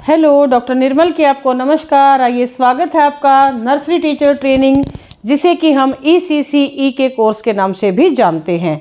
Hello, doctor निर्मल की आपको नमस्कार। आइए, स्वागत है आपका नर्सरी टीचर ट्रेनिंग, जिसे कि हम ECCE के कोर्स के नाम से भी जानते हैं।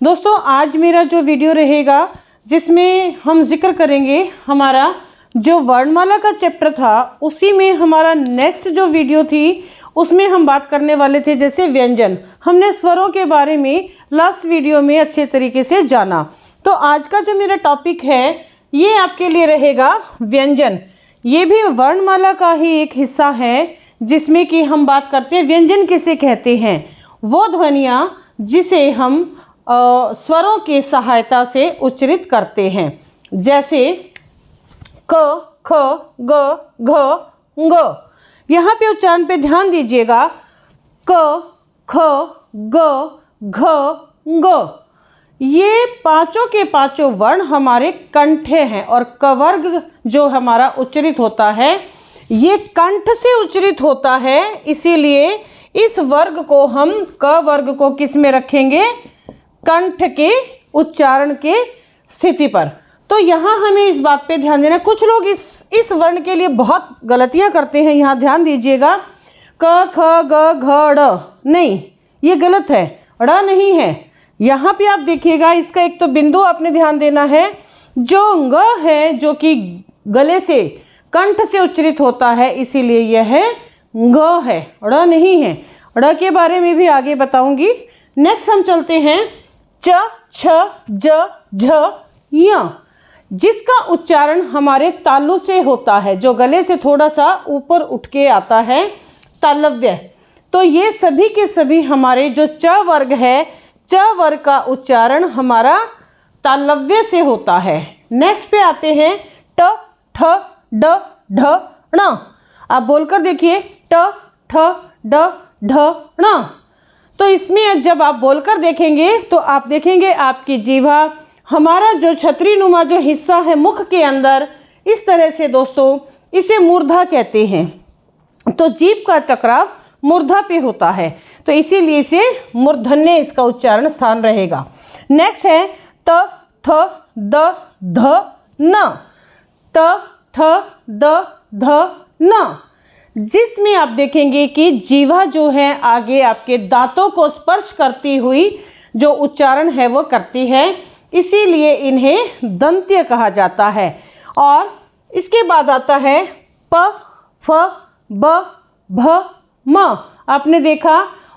दोस्तों, आज मेरा जो वीडियो रहेगा जिसमें हम जिक्र करेंगे हमारा जो वर्णमाला का चैप्टर था, उसी में हमारा नेक्स्ट जो वीडियो थी उसमें हम बात करने वाले थे जैसे व्यंजन। हमने स्वरों के बारे में लास्ट वीडियो में अच्छे तरीके से जाना। तो आज का जो मेरा टॉपिक है ये आपके लिए रहेगा व्यंजन। ये भी वर्णमाला का ही एक हिस्सा है जिसमें कि हम बात करते हैं व्यंजन किसे कहते हैं। वो ध्वनियाँ जिसे हम स्वरों की सहायता से उच्चारित करते हैं, जैसे क, ख, ग, घ, ङ। यहाँ पे उच्चारण पे ध्यान दीजिएगा। क, ख, ग, घ, ङ। ये पांचों के पांचों वर्ण हमारे कंठे हैं और क वर्ग जो हमारा उच्चारित होता है ये कंठ से उच्चारित होता है। इसीलिए इस वर्ग को हम क वर्ग को किस में रखेंगे? कंठ के उच्चारण के स्थिति पर। तो यहाँ हमें इस बात पे ध्यान देना। कुछ लोग इस वर्ण के लिए बहुत गलतियाँ करते हैं। यहाँ ध्यान दीजिएगा, क, ख, ग, घ, ड़। नहीं, ये गलत है, ड़ नहीं है। यहाँ पे आप देखिएगा, इसका एक तो बिंदु आपने ध्यान देना है। जो ग है जो कि गले से कंठ से उच्चारित होता है, इसीलिए यह है ग है, ड़ नहीं है। ड़ के बारे में भी आगे बताऊंगी। नेक्स्ट हम चलते हैं च, छ, ज, झ, य, जिसका उच्चारण हमारे तालु से होता है, जो गले से थोड़ा सा ऊपर उठ के आता है, तालव्य। तो ये सभी के सभी हमारे जो च वर्ग है, च वर्ग का उच्चारण हमारा तालव्य से होता है। नेक्स्ट पे आते हैं ट, ठ, ड, ढ, ण। आप बोलकर देखिए, ट, ठ, ड, ढ, ण। तो इसमें जब आप बोलकर देखेंगे तो आप देखेंगे आपकी जीवा, हमारा जो छतरी नुमा जो हिस्सा है मुख के अंदर, इस तरह से दोस्तों इसे मूर्धा कहते हैं। तो जीभ का टकराव मूर्धा पे होता है, तो इसीलिए इसे मूर्धन्य इसका उच्चारण स्थान रहेगा। नेक्स्ट है त, थ, द, ध, न। त, थ, द, ध, न, जिसमें आप देखेंगे कि जीवा जो है आगे आपके दांतों को स्पर्श करती हुई जो उच्चारण है वो करती है, इसीलिए इन्हें दंत्य कहा जाता है। और इसके बाद आता है प, फ, ब, भ, म। आपने देखा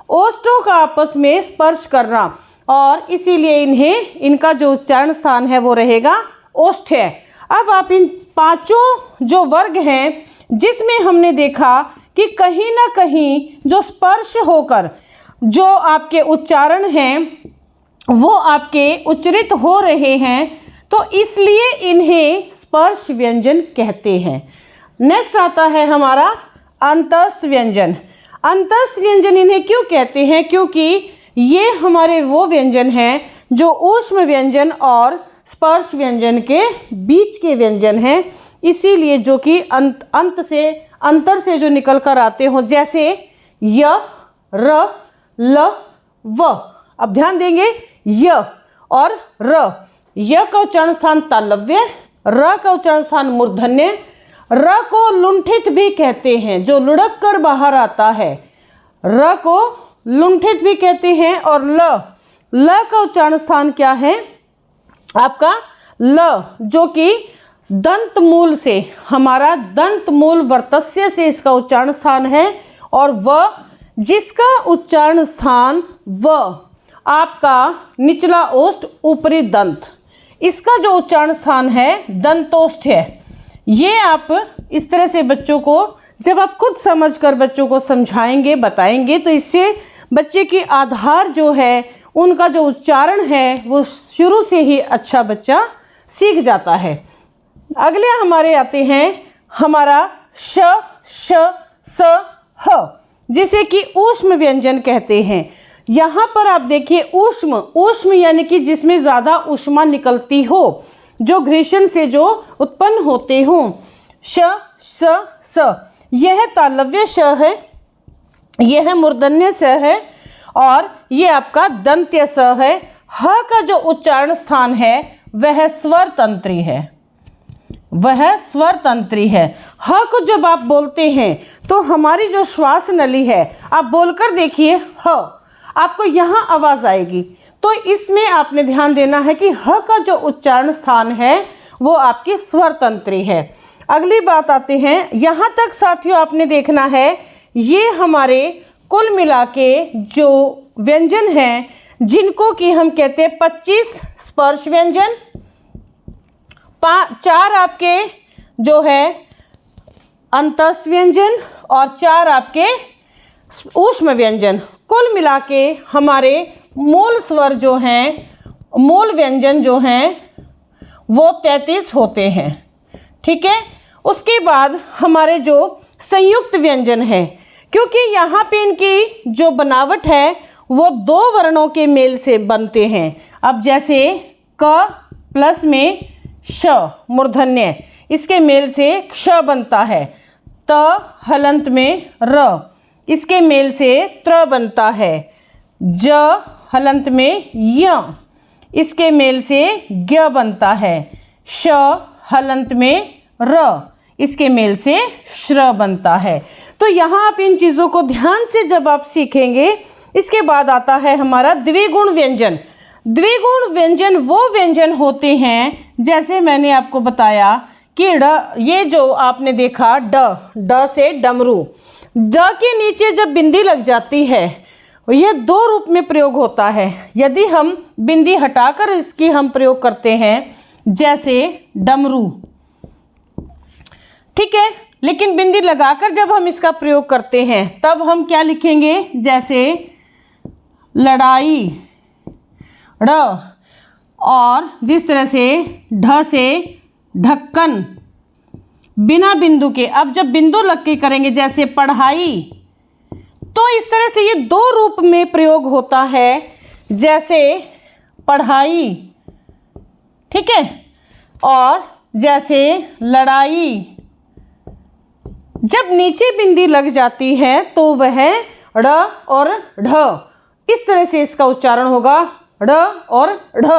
ओष्ठों का आपस में स्पर्श करना, और इसीलिए इनका जो उच्चारण स्थान है वो रहेगा ओष्ठ है। अब आप इन पांचों जो वर्ग हैं जिसमें हमने देखा कि कहीं ना कहीं जो स्पर्श होकर जो आपके उच्चारण हैं वो आपके उच्चारित हो रहे हैं, तो इसलिए इन्हें स्पर्श व्यंजन कहते हैं। नेक्स्ट आता है हमारा अंतस्थ व्यंजन। अंतस्थ व्यंजन इन्हें क्यों कहते हैं? क्योंकि ये हमारे वो व्यंजन हैं जो ऊष्म व्यंजन और स्पर्श व्यंजन के बीच के व्यंजन हैं, इसीलिए जो कि अंतर से जो निकल कर आते हो, जैसे य, र, ल, व। अब ध्यान देंगे, य और र, य का उच्चारण स्थान तालव्य, र का उच्चारण स्थान मूर्धन्य। र को लुंठित भी कहते हैं, जो लुढ़क कर बाहर आता है, र को लुंठित भी कहते हैं। और ल का उच्चारण स्थान क्या है आपका? ल, जो कि दंत मूल से, हमारा दंत मूल वर्तस्य से इसका उच्चारण स्थान है। और व, जिसका उच्चारण स्थान व आपका निचला ओष्ठ ऊपरी दंत, इसका जो उच्चारण स्थान है दंतोष्ठ है। ये आप इस तरह से बच्चों को जब आप खुद समझकर बच्चों को समझाएंगे, बताएंगे, तो इससे बच्चे की आधार जो है, उनका जो उच्चारण है वो शुरू से ही अच्छा बच्चा सीख जाता है। अगले हमारे आते हैं हमारा श, श, स, ह, जिसे कि ऊष्म व्यंजन कहते हैं। यहाँ पर आप देखिए ऊष्म यानी कि जिसमें ज़्यादा ऊष्मा निकलती हो, जो घर्षण से जो उत्पन्न होते हों। श, स, स, यह तालव्य श है, यह मूर्धन्य स है, और ये आपका दंत्य स है। ह का जो उच्चारण स्थान है वह स्वर तंत्री है, वह स्वर तंत्री है। ह को जब आप बोलते हैं तो हमारी जो श्वास नली है, आप बोलकर देखिए ह, आपको यहाँ आवाज़ आएगी। तो इसमें आपने ध्यान देना है कि ह का जो उच्चारण स्थान है वो आपकी स्वर तंत्री है। अगली बात आते हैं, यहाँ तक साथियों आपने देखना है ये हमारे कुल मिला के जो व्यंजन हैं जिनको कि हम कहते हैं 25 स्पर्श व्यंजन, 4 आपके जो है अंतस्थ व्यंजन और 4 आपके ऊष्म व्यंजन, कुल मिला के हमारे मूल स्वर जो हैं, मूल व्यंजन जो हैं वो 33 होते हैं। ठीक है। उसके बाद हमारे जो संयुक्त व्यंजन है, क्योंकि यहाँ पे इनकी जो बनावट है वो 2 वर्णों के मेल से बनते हैं। अब जैसे क प्लस में श मूर्धन्य, इसके मेल से क्ष बनता है। त हलंत में र, इसके मेल से त्र बनता है। ज हलंत में य, इसके मेल से ज्ञ बनता है। श हलंत में र, इसके मेल से श्र बनता है। तो यहाँ आप इन चीज़ों को ध्यान से जब आप सीखेंगे, इसके बाद आता है हमारा द्विगुण व्यंजन। द्विगुण व्यंजन वो व्यंजन होते हैं, जैसे मैंने आपको बताया कि ड, ये जो आपने देखा ड से डमरू, ड के नीचे जब बिंदी लग जाती है, यह 2 रूप में प्रयोग होता है। यदि हम बिंदी हटाकर इसकी हम प्रयोग करते हैं, जैसे डमरू, ठीक है, लेकिन बिंदी लगाकर जब हम इसका प्रयोग करते हैं तब हम क्या लिखेंगे, जैसे लड़ाई ड़, और जिस तरह से ढ से ढक्कन बिना बिंदु के, अब जब बिंदु लग के करेंगे जैसे पढ़ाई, तो इस तरह से ये 2 रूप में प्रयोग होता है, जैसे पढ़ाई, ठीक है, और जैसे लड़ाई। जब नीचे बिंदी लग जाती है तो वह ड़ और ढ, इस तरह से इसका उच्चारण होगा, ड़ और ढ।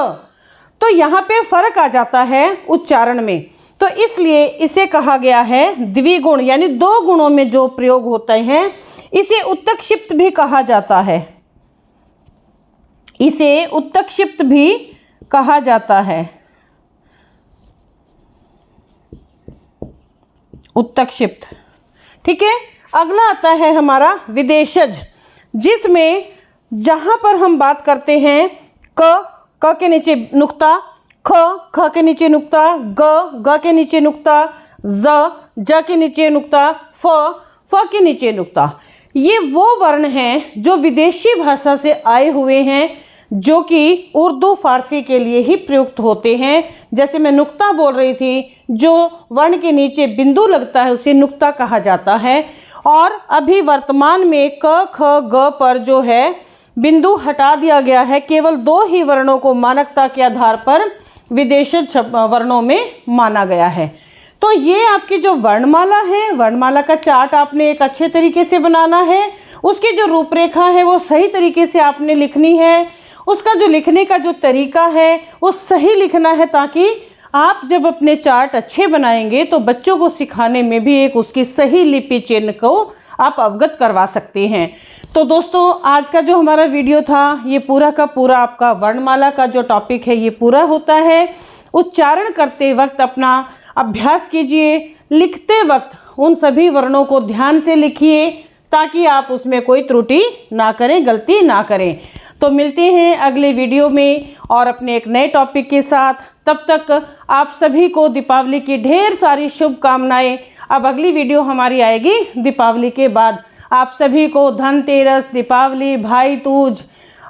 तो यहाँ पे फर्क आ जाता है उच्चारण में, तो इसलिए इसे कहा गया है द्विगुण, यानी 2 गुणों में जो प्रयोग होते हैं। इसे उत्तक्षिप्त भी कहा जाता है, इसे उत्तक्षिप्त भी कहा जाता है, उत्तक्षिप्त। ठीक है। अगला आता है हमारा विदेशज, जिसमें जहाँ पर हम बात करते हैं क के नीचे नुक्ता, ख के नीचे नुक्ता, ग के नीचे नुक्ता, ज के नीचे नुक्ता, फ के नीचे नुक्ता। ये वो वर्ण हैं जो विदेशी भाषा से आए हुए हैं, जो कि उर्दू फारसी के लिए ही प्रयुक्त होते हैं। जैसे मैं नुक्ता बोल रही थी, जो वर्ण के नीचे बिंदु लगता है उसे नुक्ता कहा जाता है। और अभी वर्तमान में क ख ग पर जो है बिंदु हटा दिया गया है, केवल 2 ही वर्णों को मानकता के आधार पर विदेशज वर्णों में माना गया है। तो ये आपकी जो वर्णमाला है, वर्णमाला का चार्ट आपने एक अच्छे तरीके से बनाना है। उसकी जो रूपरेखा है वो सही तरीके से आपने लिखनी है। उसका जो लिखने का जो तरीका है वो सही लिखना है, ताकि आप जब अपने चार्ट अच्छे बनाएंगे तो बच्चों को सिखाने में भी एक उसकी सही लिपि चिन्ह को आप अवगत करवा सकते हैं। तो दोस्तों, आज का जो हमारा वीडियो था ये पूरा का पूरा आपका वर्णमाला का जो टॉपिक है ये पूरा होता है। उच्चारण करते वक्त अपना अभ्यास कीजिए, लिखते वक्त उन सभी वर्णों को ध्यान से लिखिए, ताकि आप उसमें कोई त्रुटि ना करें, गलती ना करें। तो मिलते हैं अगले वीडियो में और अपने एक नए टॉपिक के साथ। तब तक आप सभी को दीपावली की ढेर सारी शुभकामनाएं। अब अगली वीडियो हमारी आएगी दीपावली के बाद। आप सभी को धनतेरस, दीपावली, भाई दूज,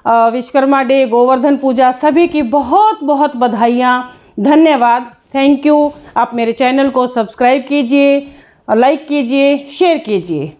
विश्वकर्मा डे, गोवर्धन पूजा सभी की बहुत बहुत बधाइयाँ। धन्यवाद, थैंक यू। आप मेरे चैनल को सब्सक्राइब कीजिए, लाइक कीजिए, शेयर कीजिए।